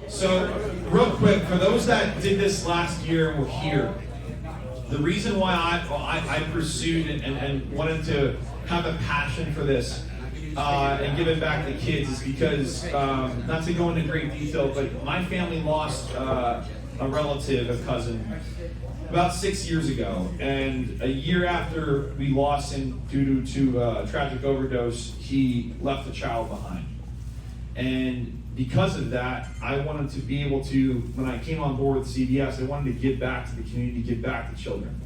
So, real quick, for those that did this last year and were here, the reason why I pursued and wanted to have a passion for this and give it back to kids is because, not to go into great detail, but my family lost a relative, a cousin, about 6 years ago. And a year after we lost him due to a tragic overdose, he left a child behind. And because of that, I wanted to be able to, when I came on board with CBS, I wanted to give back to the community, give back to children.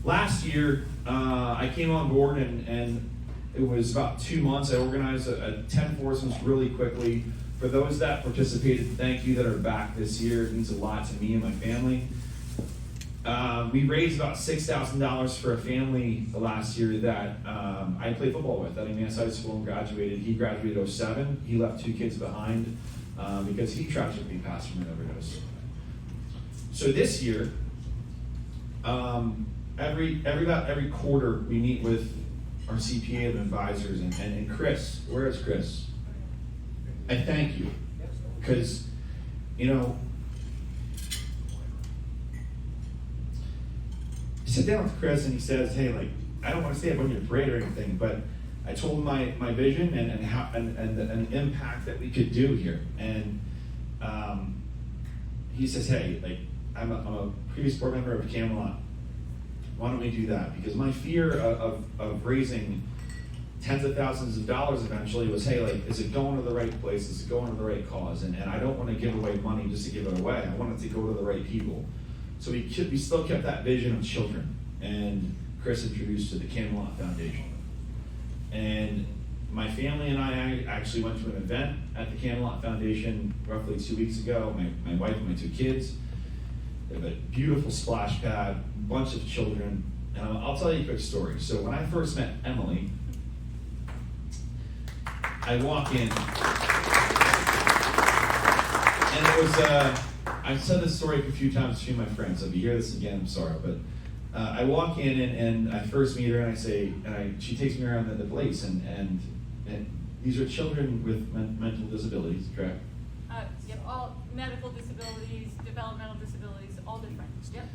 Last year, I came on board and it was about 2 months. I organized a 10 foursomes really quickly. For those that participated, thank you, that are back this year. It means a lot to me and my family. We raised about $6,000 for a family last year that I played football with at Allentown High School and graduated. He graduated 2007. He left 2 kids behind because he tragically passed from an overdose. So this year, every quarter we meet with our CPA and advisors, and Chris, where is Chris? I thank you, because, you know, I sit down with Chris and he says, hey, like, I don't want to stay up on your parade or anything, but I told him my vision and how and the impact that we could do here. And he says, hey, like, I'm a previous board member of Camelot. Why don't we do that? Because my fear of raising tens of thousands of dollars eventually was, hey, like, is it going to the right place? Is it going to the right cause? And I don't want to give away money just to give it away. I want it to go to the right people. So we still kept that vision of children. And Chris introduced to the Camelot Foundation. And my family and I actually went to an event at the Camelot Foundation roughly 2 weeks ago. My wife and my 2 kids. They have a beautiful splash pad, a bunch of children. And I'll tell you a quick story. So when I first met Emily, I walk in, and it was, I've said this story a few times to my friends, so if you hear this again, I'm sorry, but I walk in and I first meet her and I say, she takes me around the place, and these are children with mental disabilities, correct? Yep, all medical disabilities, developmental disabilities, all different, yep.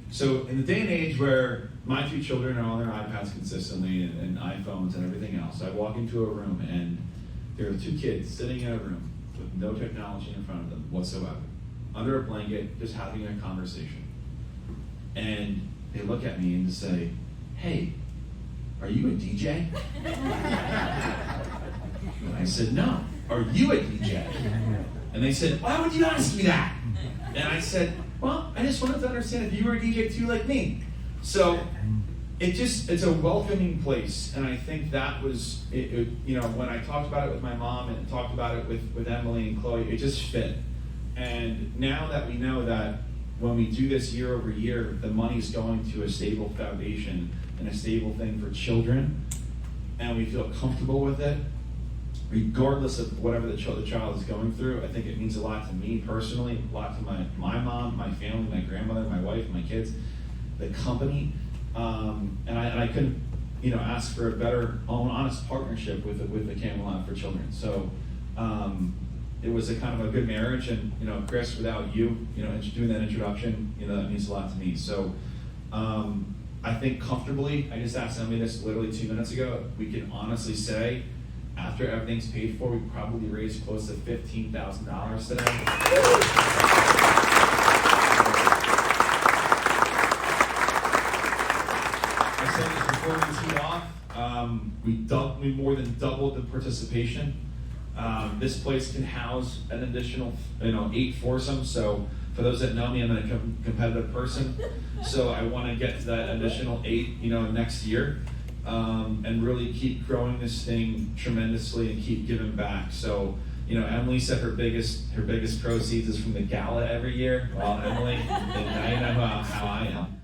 So in the day and age where my 2 children are on their iPads consistently and iPhones and everything else, I walk into a room and there are 2 kids sitting in a room with no technology in front of them whatsoever, under a blanket, just having a conversation. And they look at me and say, hey, are you a DJ? And I said, no. Are you a DJ? And they said, why would you ask me that? And I said, well, I just wanted to understand if you were a DJ too, like me. So it's a welcoming place, and I think that was, you know, when I talked about it with my mom and talked about it with Emily and Chloe, it just fit. And now that we know that when we do this year over year, the money's going to a stable foundation and a stable thing for children, and we feel comfortable with it, regardless of whatever the child is going through, I think it means a lot to me personally, a lot to my mom, my family, my grandmother, my wife, my kids, the company, and I couldn't, you know, ask for a better, honest partnership with the Camelot for Children. So it was a kind of a good marriage, and you know, Chris, without you, you know, doing that introduction, you know, that means a lot to me. So I think comfortably, I just asked Emily this literally 2 minutes ago. We can honestly say, after everything's paid for, we probably raised close to $15,000 today. I said this before we teed off. We more than doubled the participation. This place can house an additional, 8 foursomes. So for those that know me, I'm a competitive person. So I want to get to that additional 8, next year. And really keep growing this thing tremendously and keep giving back. So, Emily said her biggest proceeds is from the gala every year. Well, Emily, and now you know how I am.